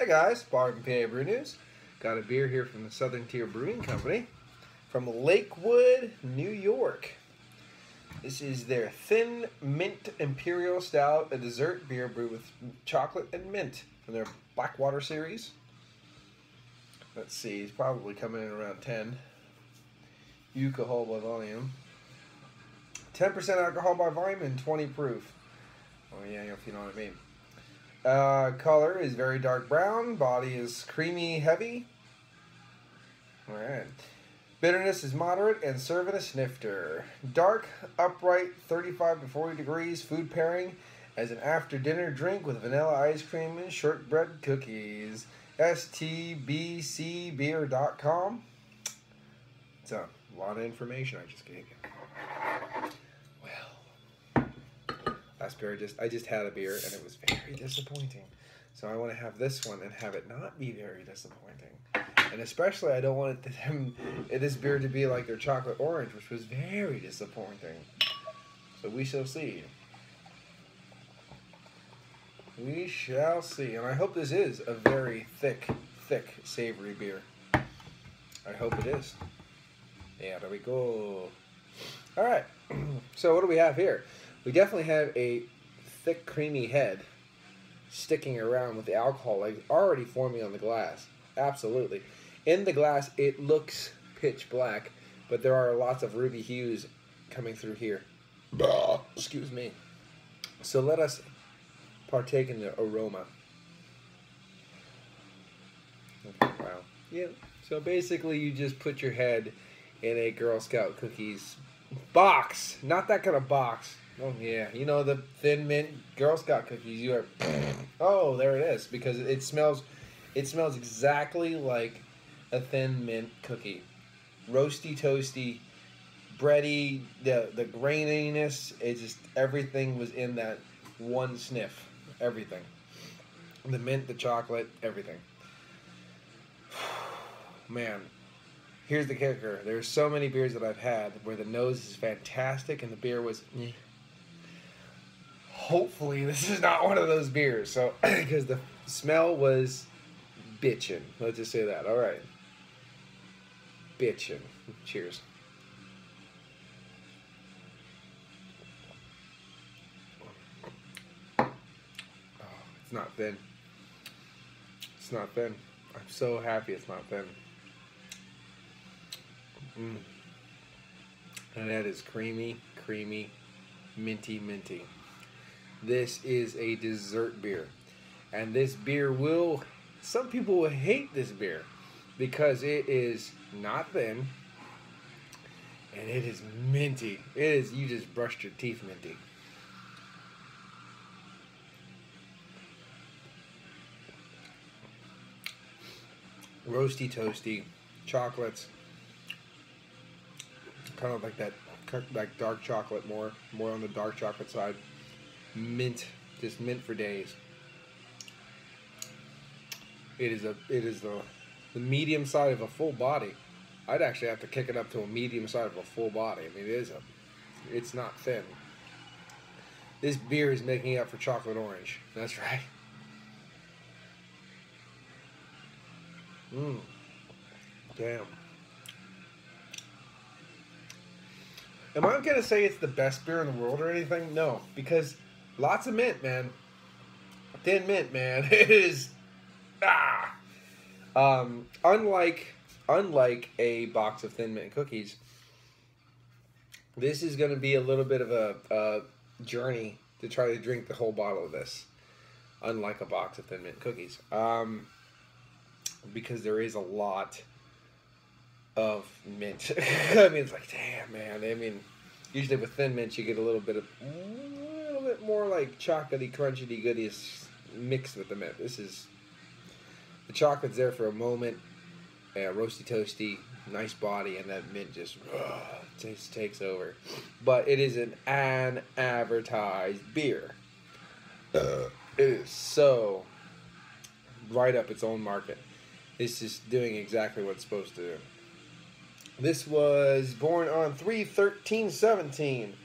Hi guys, Bob from PABrewNews. Got a beer here from the Southern Tier Brewing Company from Lakewood, New York. This is their Thin Mint Imperial Stout, a dessert beer brewed with chocolate and mint from their Blackwater series. Let's see, it's probably coming in around 10 alcohol by volume. 10% alcohol by volume and 20 proof. Oh yeah, if you know what I mean. Color is very dark brown. Body is creamy heavy. Alright. Bitterness is moderate and serve in a snifter. Dark, upright, 35 to 40 degrees. Food pairing as an after dinner drink with vanilla ice cream and shortbread cookies. STBCbeer.com. It's a lot of information I just gave you. Last beer, I just had a beer and it was very disappointing. So I want to have this one and have it not be very disappointing. And especially I don't want this beer to be like their chocolate orange, which was very disappointing. So we shall see. We shall see. And I hope this is a very thick, savory beer. I hope it is. Yeah, there we go. Alright, so what do we have here? We definitely have a thick, creamy head sticking around with the alcohol like already forming on the glass. Absolutely. In the glass, it looks pitch black, but there are lots of ruby hues coming through here. Excuse me. So let us partake in the aroma. Okay, wow. Yeah. So basically, you just put your head in a Girl Scout cookies box. Not that kind of box. Oh yeah, you know the Thin Mint Girl Scout cookies. You are, oh, there it is, because it smells exactly like a Thin Mint cookie, roasty, toasty, bready. The graininess, it just everything was in that one sniff. Everything, the mint, the chocolate, everything. Man, here's the kicker. There's so many beers that I've had where the nose is fantastic and the beer was. Hopefully this is not one of those beers, so because the smell was bitchin'. Let's just say that. All right, bitchin'. Cheers. Oh, it's not thin. It's not thin. I'm so happy it's not thin. And that is creamy, minty. This is a dessert beer. And this beer will, some people will hate this beer because it is not thin and it is minty. It is, you just brushed your teeth minty. Roasty, toasty, chocolates. Kind of like that, like dark chocolate, more on the dark chocolate side. Mint, just mint for days. It is the medium side of a full body. I'd actually have to kick it up to a medium side of a full body. I mean, it's not thin. This beer is making up for chocolate orange. That's right. Damn. Am I gonna say it's the best beer in the world or anything? No, because lots of mint, man. Thin mint, man. It is unlike a box of Thin Mint cookies. This is gonna be a little bit of a journey to try to drink the whole bottle of this. Unlike a box of Thin Mint cookies, because there is a lot of mint. I mean, it's like, damn, man. I mean, usually with Thin Mint, you get a little bit more like chocolatey, crunchy goodies mixed with the mint. This is, the chocolate's there for a moment, roasty, toasty, nice body, and that mint just takes over. But it is an unadvertised beer. It is so right up its own market. It's just doing exactly what it's supposed to do. This was born on 3/13/17,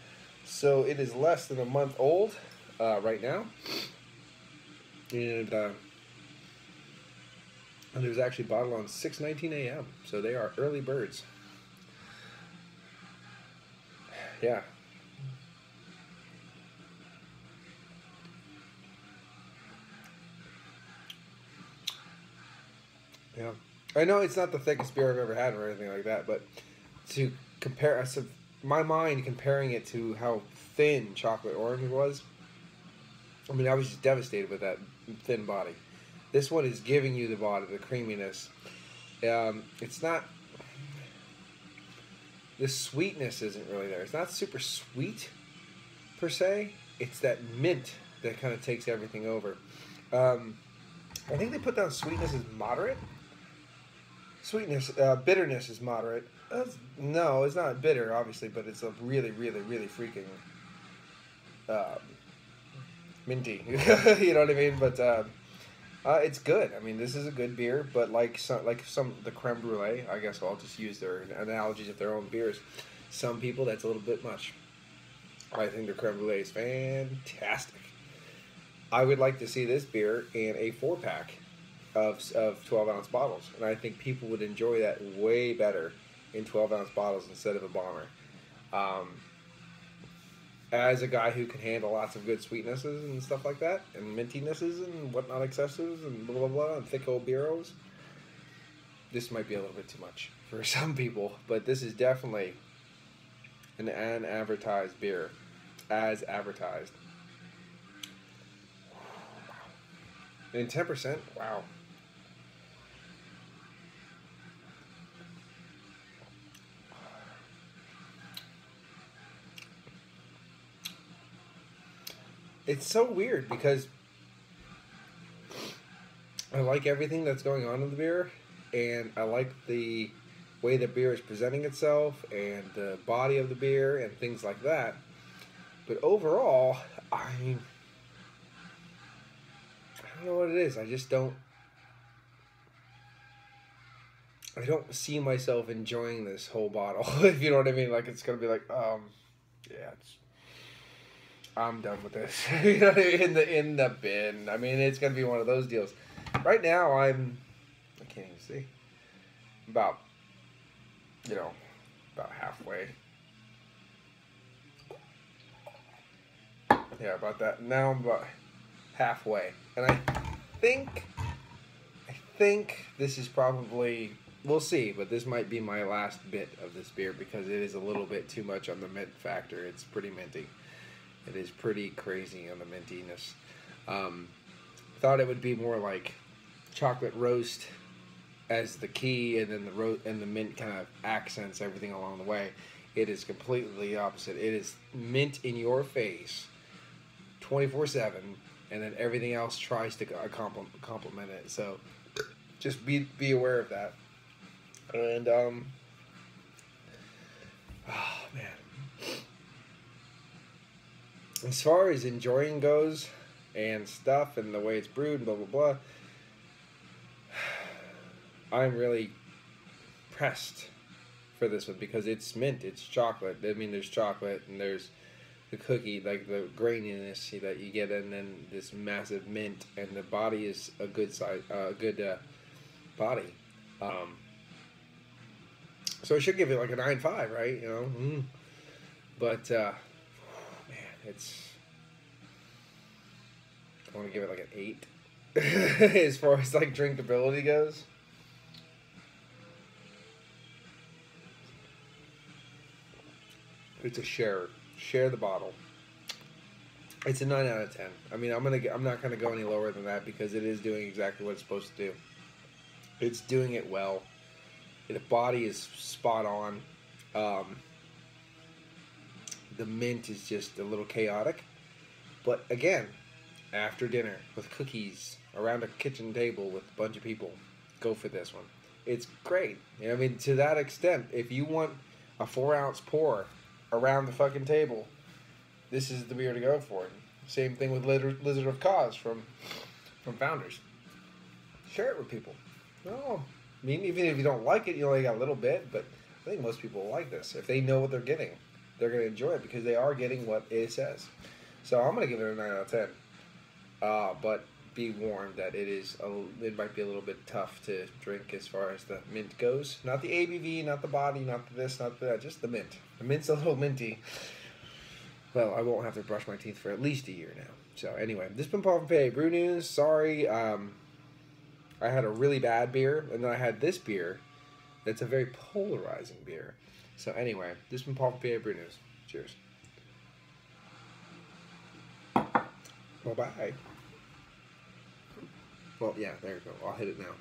so it is less than a month old right now. And And it was actually bottled on 6:19 a.m. So they are early birds. Yeah. Yeah. I know it's not the thickest beer I've ever had or anything like that, but to compare, my mind comparing it to how thin Chocolate Orange was, I mean, I was just devastated with that thin body. This one is giving you the body, the creaminess. It's not, the sweetness isn't really there. It's not super sweet, per se. It's that mint that kind of takes everything over. I think they put down sweetness as moderate. Sweetness, bitterness is moderate. No, it's not bitter, obviously, but it's a really, really, really freaking minty. You know what I mean? But it's good. I mean, this is a good beer, but like some the creme brulee, I guess I'll just use their analogies of their own beers. Some people, that's a little bit much. I think the creme brulee is fantastic. I would like to see this beer in a 4-pack of 12-ounce bottles, and I think people would enjoy that way better in 12-ounce bottles instead of a bomber. As a guy who can handle lots of good sweetnesses and stuff like that, and mintinesses and whatnot excesses and blah blah blah, and thick old beeros, this might be a little bit too much for some people, but this is definitely an advertised beer, as advertised. And 10%, wow. It's so weird because I like everything that's going on in the beer, and I like the way the beer is presenting itself and the body of the beer and things like that. But overall, I don't know what it is. I just don't see myself enjoying this whole bottle, if you know what I mean. Like, it's going to be like, yeah, I'm done with this. You know, in the bin. I mean, it's gonna be one of those deals. Right now, I can't even see. About halfway. Yeah, about that. Now I'm about halfway, and I think this is probably, we'll see, but this might be my last bit of this beer because it is a little bit too much on the mint factor. It's pretty minty. It is pretty crazy on the mintiness. Thought it would be more like chocolate roast as the key, and then the mint kind of accents everything along the way. It is completely the opposite. It is mint in your face, 24/7, and then everything else tries to complement it. So just be aware of that. And oh man. As far as enjoying goes and stuff and the way it's brewed and blah, blah, blah, I'm really pressed for this one because it's mint, it's chocolate. I mean, there's chocolate and there's the cookie, like the graininess that you get, and then this massive mint, and the body is a good size, body. So I should give it like a 9.5, right? You know, but I want to give it like an 8 as far as like drinkability goes. It's a share the bottle. It's a 9 out of 10. I mean, I'm not gonna go any lower than that because it is doing exactly what it's supposed to do. It's doing it well. The body is spot on. The mint is just a little chaotic. But again, after dinner with cookies around a kitchen table with a bunch of people, go for this one. It's great. I mean, to that extent, if you want a 4-ounce pour around the fucking table, this is the beer to go for. Same thing with Lizard of Cause from Founders. Share it with people. No, I mean, even if you don't like it, you only got a little bit, but I think most people will like this. If they know what they're getting, they're going to enjoy it because they are getting what it says. So I'm going to give it a 9 out of 10. But be warned that it might be a little bit tough to drink as far as the mint goes. Not the ABV, not the body, not this, not that, just the mint. The mint's a little minty. Well, I won't have to brush my teeth for at least a year now. So anyway, this has been Paul from PABrewNews. Sorry, I had a really bad beer, and then I had this beer that's a very polarizing beer. So anyway, this has been Paul from PABrewNews. Cheers. Bye-bye. Well, yeah, there you go. I'll hit it now.